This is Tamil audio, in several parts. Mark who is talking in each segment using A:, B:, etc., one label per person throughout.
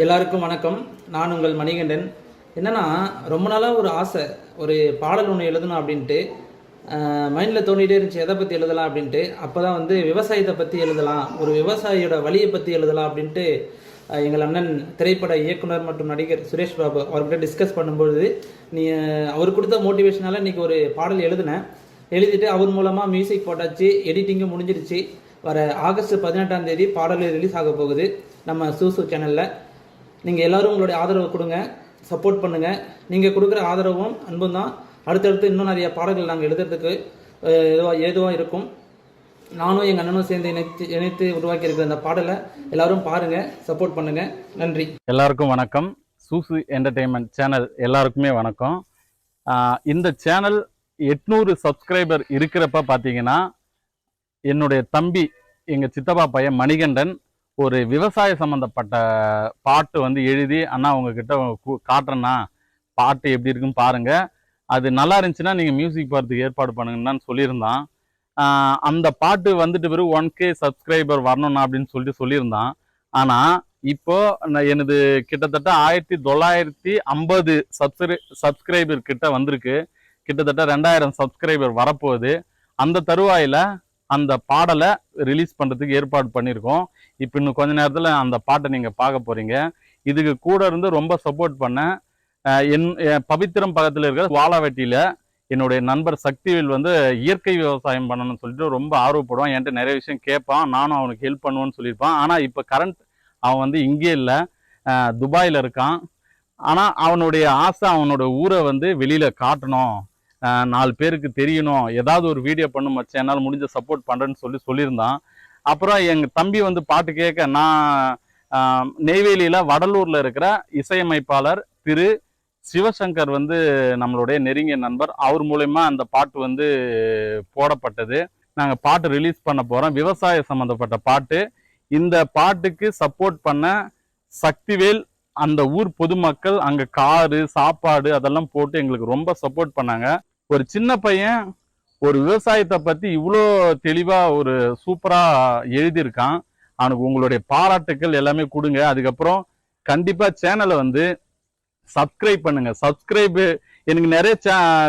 A: எல்லாருக்கும் வணக்கம். நான் உங்கள் மணிகண்டன். என்னென்னா, ரொம்ப நாளாக ஒரு ஆசை, ஒரு பாடல் ஒன்று எழுதணும் அப்படின்ட்டு மைண்டில் தோண்டிகிட்டே இருந்துச்சு. எதை பற்றி எழுதலாம் அப்படின்ட்டு. அப்போ தான் வந்து விவசாயத்தை பற்றி எழுதலாம், ஒரு விவசாயியோட வழியை பற்றி எழுதலாம் அப்படின்ட்டு எங்கள் அண்ணன் திரைப்பட இயக்குனர் மற்றும் நடிகர் சுரேஷ் பாபு அவர்கிட்ட டிஸ்கஸ் பண்ணும்போது அவர் கொடுத்த மோட்டிவேஷனால் இன்றைக்கி ஒரு பாடல் எழுதிட்டு அவர் மூலமாக மியூசிக் போட்டாச்சு, எடிட்டிங்கும் முடிஞ்சிருச்சு. வர ஆகஸ்ட் 18ஆம் தேதி பாடல் ரிலீஸ் ஆக போகுது நம்ம சூசு சேனலில். நீங்கள் எல்லோரும் உங்களுடைய ஆதரவு கொடுங்க, சப்போர்ட் பண்ணுங்கள். நீங்கள் கொடுக்குற ஆதரவும் அன்பும் தான் அடுத்தடுத்து இன்னும் நிறைய பாடல்கள் நாங்கள் எழுதுறதுக்கு ஏதுவாக இருக்கும். நானும் எங்கள் அண்ணனும் சேர்ந்து இணைத்து உருவாக்கி இருக்கிற இந்த பாடலை எல்லாரும் பாருங்கள், சப்போர்ட் பண்ணுங்கள். நன்றி.
B: எல்லாருக்கும் வணக்கம். சூசு என்டர்டெயின்மெண்ட் சேனல் எல்லாருக்குமே வணக்கம். இந்த சேனல் 800 சப்ஸ்கிரைபர் இருக்கிறப்ப பார்த்தீங்கன்னா, என்னுடைய தம்பி, எங்கள் சித்தப்பா பையன் மணிகண்டன் ஒரு விவசாய சம்மந்தப்பட்ட பாட்டு வந்து எழுதி, அண்ணா உங்ககிட்ட காட்டுறேன்னா பாட்டு எப்படி இருக்குன்னு பாருங்க, அது நல்லா இருந்துச்சுன்னா நீங்கள் மியூசிக் போகிறதுக்கு ஏற்பாடு பண்ணுங்கன்னு சொல்லியிருந்தான். அந்த பாட்டு வந்துட்டு பிறகு 1K சப்ஸ்கிரைபர் வரணும்னா அப்படின்னு சொல்லியிருந்தான். ஆனால் இப்போ எனது கிட்டத்தட்ட 1950 சப்ஸ்கிரைபர் கிட்ட வந்திருக்கு. கிட்டத்தட்ட 2000 சப்ஸ்கிரைபர் வரப்போகுது. அந்த தருவாயில் அந்த பாடலை ரிலீஸ் பண்ணுறதுக்கு ஏற்பாடு பண்ணியிருக்கோம். இப்போ இன்னும் கொஞ்ச நேரத்தில் அந்த பாட்டை நீங்கள் பார்க்க போகிறீங்க. இதுக்கு கூட இருந்து ரொம்ப சப்போர்ட் பண்ண என் பவித்திரம் பக்கத்தில் இருக்கிற வாழாவெட்டியில் என்னுடைய நண்பர் சக்திவேல் வந்து இயற்கை விவசாயம் பண்ணணும்னு சொல்லிட்டு ரொம்ப ஆர்வப்படுவான். என்கிட்ட நிறைய விஷயம் கேட்பான், நானும் அவனுக்கு ஹெல்ப் பண்ணுவேன்னு சொல்லியிருப்பான். ஆனால் இப்போ கரண்ட் அவன் வந்து இங்கே இல்லை, துபாயில் இருக்கான். ஆனால் அவனுடைய ஆசை அவனோட ஊரை வந்து வெளியில் காட்டணும், 4 பேருக்கு தெரியணும், ஏதாவது ஒரு வீடியோ பண்ணும் மச்சா, என்னால் முடிஞ்ச சப்போர்ட் பண்ணுறேன்னு சொல்லியிருந்தான். அப்புறம் எங்கள் தம்பி வந்து பாட்டு கேட்க, நான் நெய்வேலியில் வடலூரில் இருக்கிற இசையமைப்பாளர் திரு சிவசங்கர் வந்து நம்மளுடைய நெருங்கிய நண்பர், அவர் மூலயமா அந்த பாட்டு வந்து போடப்பட்டது. நாங்கள் பாட்டு ரிலீஸ் பண்ண போகிறோம், விவசாய சம்மந்தப்பட்ட பாட்டு. இந்த பாட்டுக்கு சப்போர்ட் பண்ண சக்திவேல், அந்த ஊர் பொதுமக்கள், அங்கே காரு சாப்பாடு அதெல்லாம் போட்டு எங்களுக்கு ரொம்ப சப்போர்ட் பண்ணாங்க. ஒரு சின்ன பையன் ஒரு விவசாயத்தை பற்றி இவ்வளோ தெளிவாக ஒரு சூப்பராக எழுதியிருக்கான். அவனுக்கு உங்களுடைய பாராட்டுக்கள் எல்லாமே கொடுங்க. அதுக்கப்புறம் கண்டிப்பாக சேனலை வந்து சப்ஸ்கிரைப் பண்ணுங்க. எனக்கு நிறைய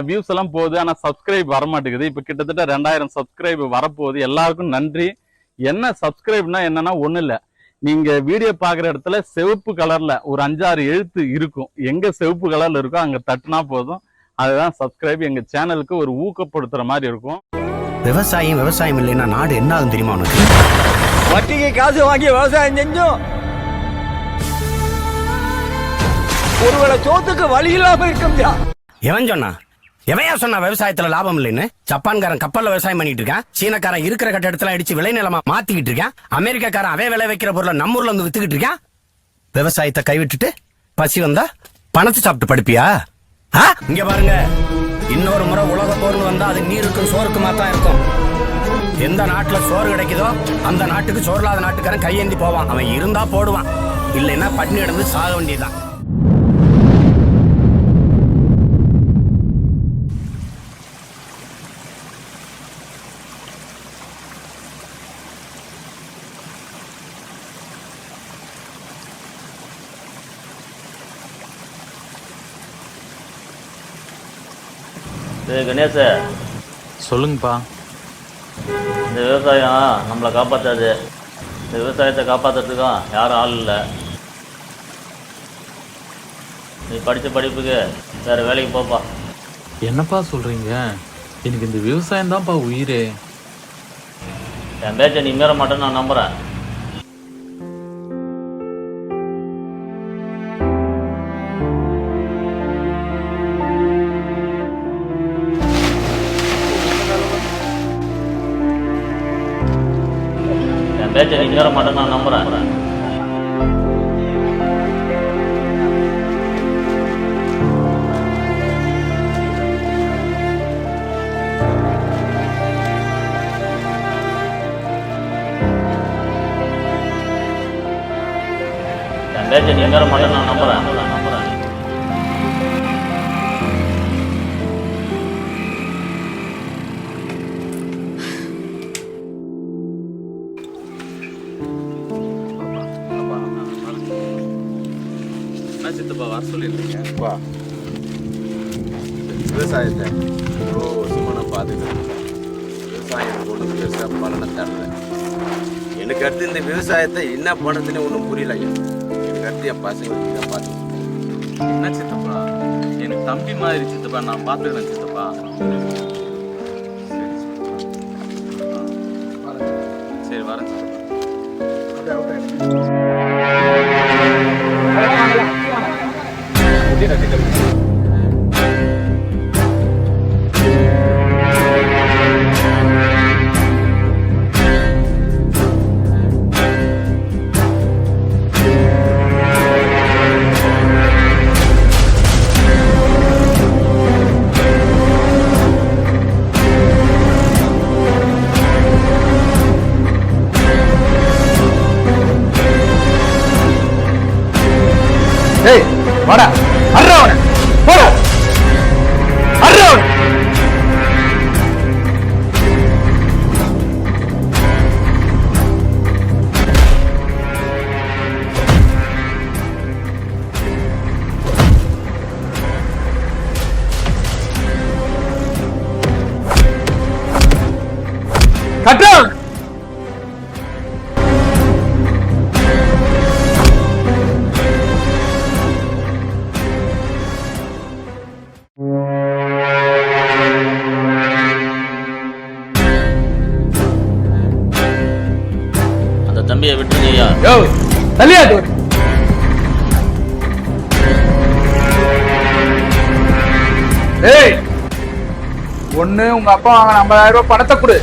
B: வியூஸ் எல்லாம் போகுது, ஆனால் சப்ஸ்கிரைப் வரமாட்டேங்குது. இப்போ கிட்டத்தட்ட 2000 சப்ஸ்கிரைப் வரப்போகுது. எல்லாருக்கும் நன்றி. என்ன சப்ஸ்கிரைப்னா என்னன்னா ஒன்றும் இல்லை, நீங்க வீடியோ பார்க்குற இடத்துல சிவப்பு கலர்ல ஒரு 5-6 எழுத்து இருக்கும். எங்க சிவப்பு கலர்ல இருக்கோ அங்க தட்டுனா போதும், அதுதான் சப்ஸ்கிரைப். எங்க சேனலுக்கு ஒரு ஊக்கப்படுத்துற மாதிரி இருக்கும்.
C: விவசாயம் இல்லைன்னா நாடு என்ன ஆகும் தெரியுமா உனக்கு?
D: வட்டிக்கு காசு வாங்கி விவசாயம் செஞ்சோம், ஒருவேளை சோத்துக்கு வழி இல்லாம இருக்க.
C: எவன் சொன்னா விவசாயத்துல லாபம் இல்லைன்னு? ஜப்பான்காரன் கப்பல்ல விவசாயம் பண்ணிட்டு இருக்கான், சீனக்காரன் இருக்கிற கட்டடத்துல அடிச்சு விளைநிலமா மாத்திக்கிட்டு இருக்கான், அமெரிக்காக்காரன் அவன் விளை வைக்கிற பொருளை நம்ம ஊர்ல வந்து வித்துக்கிட்டு இருக்கான். விவசாயத்தை கைவிட்டுட்டு பசி வந்தா பணத்தை சாப்பிட்டு படுப்பியா? இங்க பாருங்க, இன்னொரு முறை உலக போர்னு வந்தா அது நீருக்கும் சோறுக்குமா தான் இருக்கும். எந்த நாட்டுல சோறு கிடைக்குதோ அந்த நாட்டுக்கு சோறு இல்லாத நாட்டுக்காரன் கையேந்தி போவான். அவன் இருந்தா போடுவான், இல்லைன்னா பட்டினி கிடந்து சாக வேண்டியதுதான்.
E: கணேச,
F: சொல்லுங்கப்பா.
E: இந்த விவசாயம் நம்மளை காப்பாற்றாது. இந்த விவசாயத்தை காப்பாற்றுறதுக்கும் யாரும் ஆள் இல்லை. நீ படித்த படிப்புக்கு வேறு வேலைக்கு போப்பா.
F: என்னப்பா சொல்கிறீங்க? எனக்கு இந்த விவசாயம் தான்ப்பா உயிரே.
E: என் பேச்சை நீ மீற மாட்டேன்னு நான் நம்புகிறேன். பேச்சை நீ மீற மாட்டேன்னு நான் நம்புகிறேன். என் பேச்சை நீ மீற மாட்டேன்னு நான் நம்புகிறேன்.
B: சித்தப்பா வர சொல்லியிருக்கீங்க?
G: அப்பா, விவசாயத்தை இவ்வளோ சுமனை பார்த்துக்கிறேன். விவசாயம் எனக்கு ஒன்றும் பெருசாக பலனை தரல. எனக்கு அடுத்து இந்த விவசாயத்தை என்ன பண்ணுறதுன்னு ஒன்றும் புரியல ஐயா. எனக்கு அடுத்து என் பசங்களுக்கு தான் பார்த்து.
B: என்ன சித்தப்பா, எனக்கு தம்பி மாதிரி சித்தப்பா, நான் பார்த்துக்கிறேன் சித்தப்பா. சரி வரேன் சித்தப்பா.
D: ஏய் வாடா, அர்றா அவனை, போடா, அர்றா அவனை. கட்டா
E: அந்த தம்பியை விட்டுருங்க ஐயா.
D: யோ தள்ளியாட்டு. ஏய், ஒண்ணு உங்க அப்பா வாங்கின 50,000 ரூபாய் பணத்தை கொடு,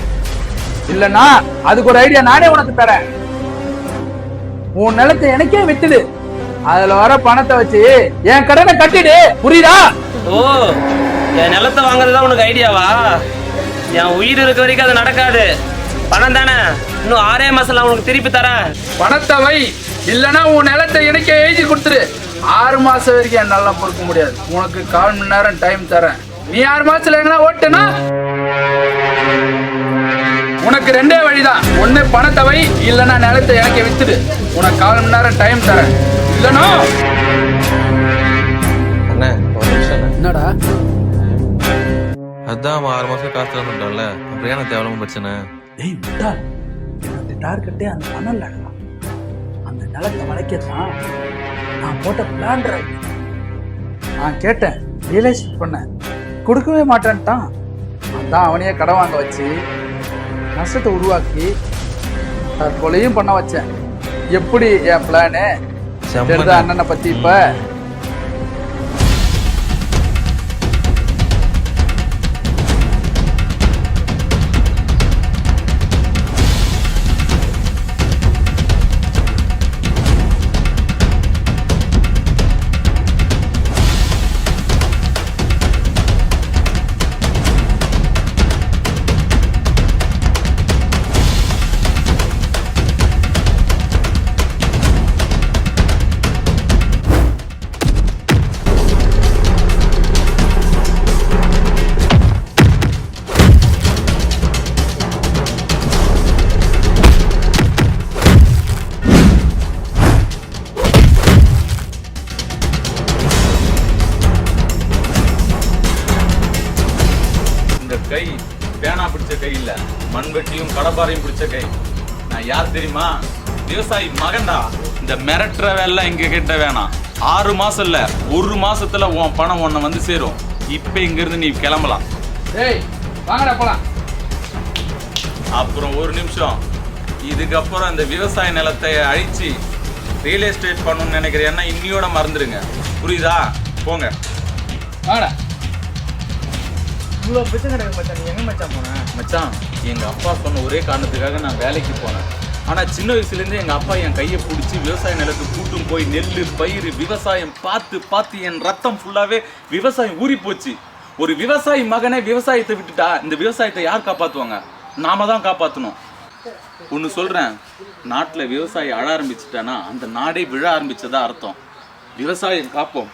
D: இல்லன்னா அதுக்கு ஒரு ஐடியா நானே உனக்கு தரேன். உன் நிலத்தை எனக்கே வித்துடு, அதுல வர பணத்தை வச்சு என் கடனை கட்டிடு, புரியுதா?
H: ஓ, என் நிலத்தை வாங்குறதுதான் உனக்கு ஐடியாவா? என் உயிர் இருக்க வரைக்கும் அது நடக்காது. பணம் தானே, இன்னும் 6 மாசம் உனக்கு திருப்பி தரேன்.
D: பணத்தை வை, இல்லன்னா உன் நிலத்தை எனக்கே எழுதி கொடுத்துரு. 6 மாசம் வரைக்கும் என்னால பொறுக்க முடியாது. உனக்கு 1/4 மணி நேரம் டைம் தரேன். நீ 6 மாசத்துல எங்கன்னா ஓட்டுனா உனக்கு 2 வழிதான். ஒண்ணு பணத்தை வை, இல்லன்னா நிலத்தை எனக்கு வித்துடு. உனக்கு 1/4 மணி நேரம் டைம் தரேன், இல்லனா
F: அண்ணே ஒரு நிமிஷம்.
D: என்னடா?
F: அதான் அவன் 6 மாசம் காசு தரணும்ல, அப்புறம் ஏன் தேவையில்லாம பிரச்சனை?
D: ஏய் விட்டா, அந்த டார்கெட்டே அந்த பணம் இல்லடா. அந்த நிலத்தை வளைக்கத்தான் நான் போட்ட பிளான். நான் கேட்டேன், ரியலைஸ் பண்ணேன், கொடுக்கவே மாட்டேன்ட்டான். அதான் அவனையே கடன் வாங்க வச்சு நஷ்டத்தை உருவாக்கி தற்கொலையும் பண்ண வச்சேன். எப்படி என் பிளானு தெரியுதா அண்ணனை பத்தி? இப்ப
B: கை பேனா பிடிச்ச கை இல்ல, மண்வெட்டியும் கடப்பாரையும் பிடிச்ச கை. நான் யார் தெரியுமா? விவசாயி மகன்டா. இந்த மிரட்டுற வேலை எங்க கிட்ட வேணாம். 6 மாசம் இல்ல, 1 மாசத்துல உன் பணம் உன்னை வந்து சேரும். இப்ப இங்க இருந்து நீ கிளம்பலாம்.
D: ஏய் வாங்கடா போலாம்.
B: அப்புறம் ஒரு நிமிஷம், இதுக்கப்புறம் இந்த விவசாய நிலத்தை அழிச்சு ரியல் எஸ்டேட் பண்ணணும்னு நினைக்கிறேன்னா இன்னியோட மறந்துடுங்க, புரியுதா? போங்க
D: வாங்கடா. இவ்வளோ பிரச்சனை கிடையாது மச்சான். நீ எங்க மச்சான் போன?
B: மச்சான், எங்க அப்பா சொன்ன ஒரே காரணத்துக்காக நான் வேலைக்கு போனேன். ஆனா சின்ன வயசுலேருந்து எங்க அப்பா என் கையை பிடிச்சி விவசாய நிலத்துக்கு கூட்டும் போய் நெல் பயிர் விவசாயம் பார்த்து பார்த்து என் ரத்தம் ஃபுல்லாவே விவசாயம் ஊறி போச்சு. ஒரு விவசாயி மகனே விவசாயத்தை விட்டுட்டா இந்த விவசாயத்தை யார் காப்பாற்றுவாங்க? நாம தான் காப்பாற்றணும். ஒன்று சொல்றேன், நாட்டில் விவசாயி அழ ஆரம்பிச்சுட்டானா அந்த நாடே விழ ஆரம்பிச்சதா அர்த்தம். விவசாயம் காப்போம்.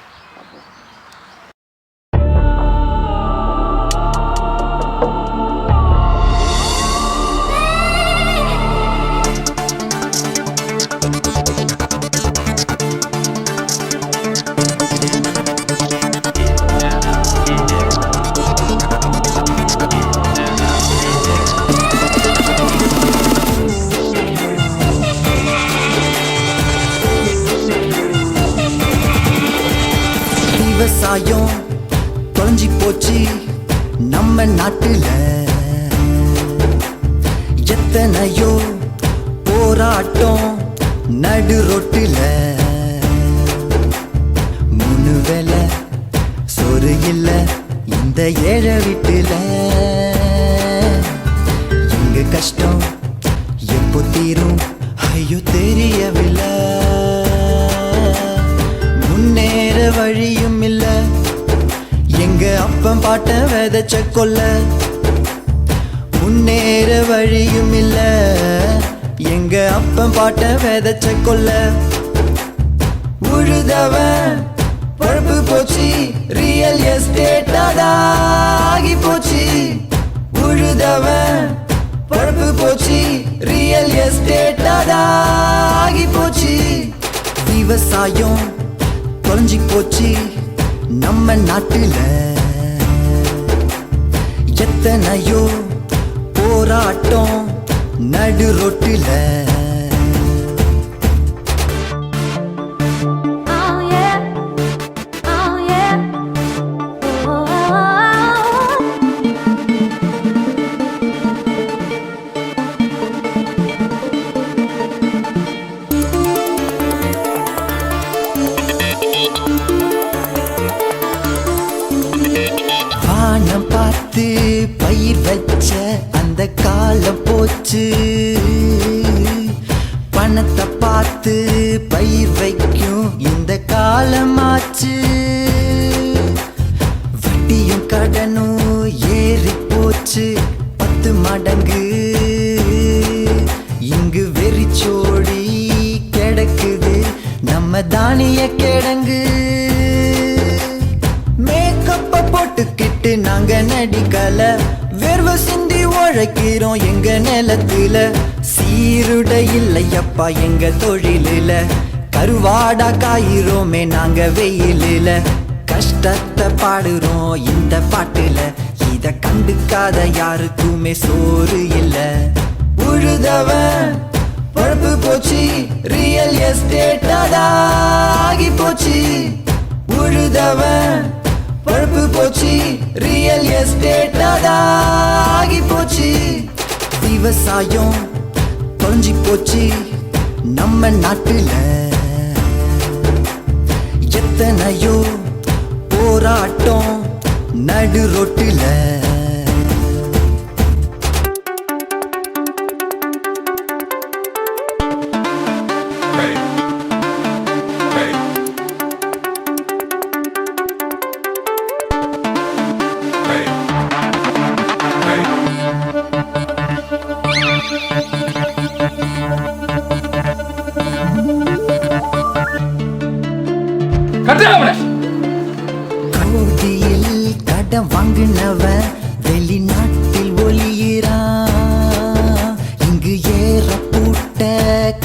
I: விவசாயம் தொலைஞ்சி போச்சு நம்ம நாட்டுல. எத்தனையோ போராட்டம் நடு ரொட்டுல. 3 வேளை சோறு இல்ல இந்த ஏழை வீட்டுல. எங்க கஷ்டம் எப்போ தீரும் ஐயோ தெரியவில்லை. முன்னேற வழியும் இல்ல எங்க அப்பன் பாட்ட விதைச்ச கொல்ல. முன்னேற வழியும் இல்ல எங்க அப்பன் பாட்ட விதைச்ச கொல்ல. உழுதவன் பழப்பு போச்சு ரியல் எஸ்டேட் ஆகி போச்சு. உழுதவன் பழப்பு போச்சு ரியல் எஸ்டேட் ஆகி போச்சு. விவசாயம் தொலைஞ்சி போச்சு நம்ம நாட்டுல. எத்தனையோ போராட்டம் நடு ரொட்டுல. வானம் பார்த்து பயிர் வச்ச அந்த காலம் போச்சு. பணத்தை பார்த்து பயிர் வைக்கும் இந்த காலமாச்சு. வட்டியும் கடனும் ஏறி போச்சு 10 மடங்கு. இங்கு வெறிச்சோடி கிடக்குது நம்ம தானிய கிடங்கு. மேக்கப்ப போட்டுக்கிட்டு நாங்க நடிக்கல, வேர்வை சிந்தி உழைக்கிறோம் எங்க நிலத்துல. சீருட இல்லையப்பா எங்க தொழிலில, கருவாடா காயிரோமே நாங்க வெயிலில. கஷ்டத்தை பாடுறோம் இந்த பாட்டுல, இத கண்டுக்காத யாருக்குமே சோறு இல்ல. உழுதவன் பழப்பு போச்சு ரியல் எஸ்டேட் ஆகி போச்சு. உழுதவன் பழப்பு போச்சு ரியல் எஸ்டேட் ஆகி போச்சு. விவசாயம் தொலைஞ்சி போச்சு நம்ம நாட்டுல. எத்தனையோ போராட்டம் நடு ரொட்டுல. கோடியில் கடன் வாங்கினவன் வெளிநாட்டில் ஒளியிறான். இங்கு ஏற பூட்ட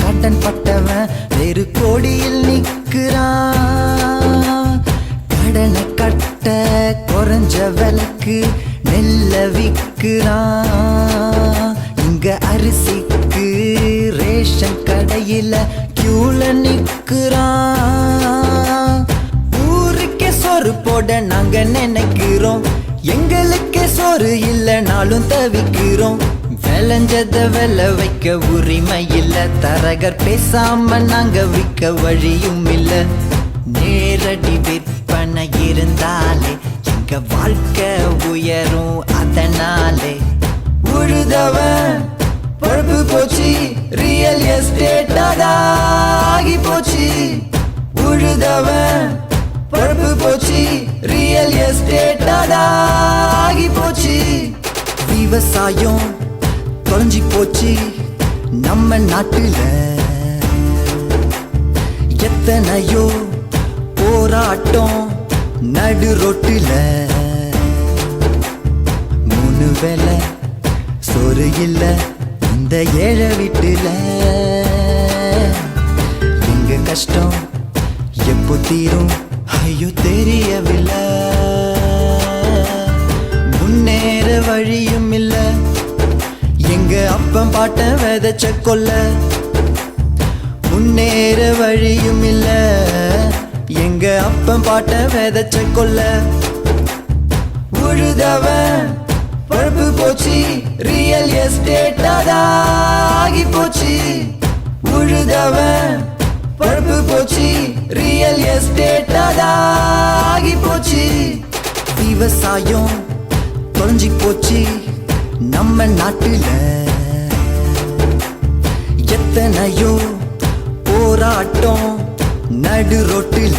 I: கடன் பட்டவன் வேறு கோடியில் நிற்கிறான். கடனை கட்ட குறைஞ்ச விலைக்கு நெல்ல விற்கிறான். இங்க அரிசிக்கு ரேஷன் கடையில கியூல நிற்கிறான். ஊருக்கே சோறு போட நாங்க நினைக்கிறோம், எங்களுக்கே சோறு இல்லைனாலும் தவிக்கிறோம். விளைஞ்சத விலை வைக்க உரிமை இல்ல, தரகர் பேசாம நாங்க விற்க வழியும் இல்ல. நேரடி விற்பனை இருந்தாலே எங்க வாழ்க்கை உயரும் அதனாலே. உழுதவன் பழப்பு போச்சு ரியல் எஸ்டேட் ஆகி போச்சு. உழுதவன் பழப்பு போச்சு ரியல் எஸ்டேட் ஆகி போச்சு. விவசாயம் தொலைஞ்சி போச்சு நம்ம நாட்டுல. எத்தனையோ போராட்டம் நடு ரொட்டுல. 3 வேளை சோறு இல்ல இந்த ஏழை வீட்டுல. எங்க கஷ்டம் எப்போ தீரும் ஐயோ தெரியவில்லை. முன்னேற வழியும் இல்ல எங்க அப்பன் பாட்ட விதைச்ச கொல்ல. முன்னேற வழியும் இல்ல எங்க அப்பன் பாட்ட விதைச்ச கொல்ல உழுதவன் பழுப்பு போச்சு ரியல் எஸ்டேட் ஆகி போச்சு உழுதவன் பழுப்பு போச்சு ரியல் எஸ்டேட் ஆகி போச்சு விவசாயம் தொலைஞ்சி போச்சு நம்ம நாட்டுல எத்தனையோ போராட்டம் நடு ரோட்டுல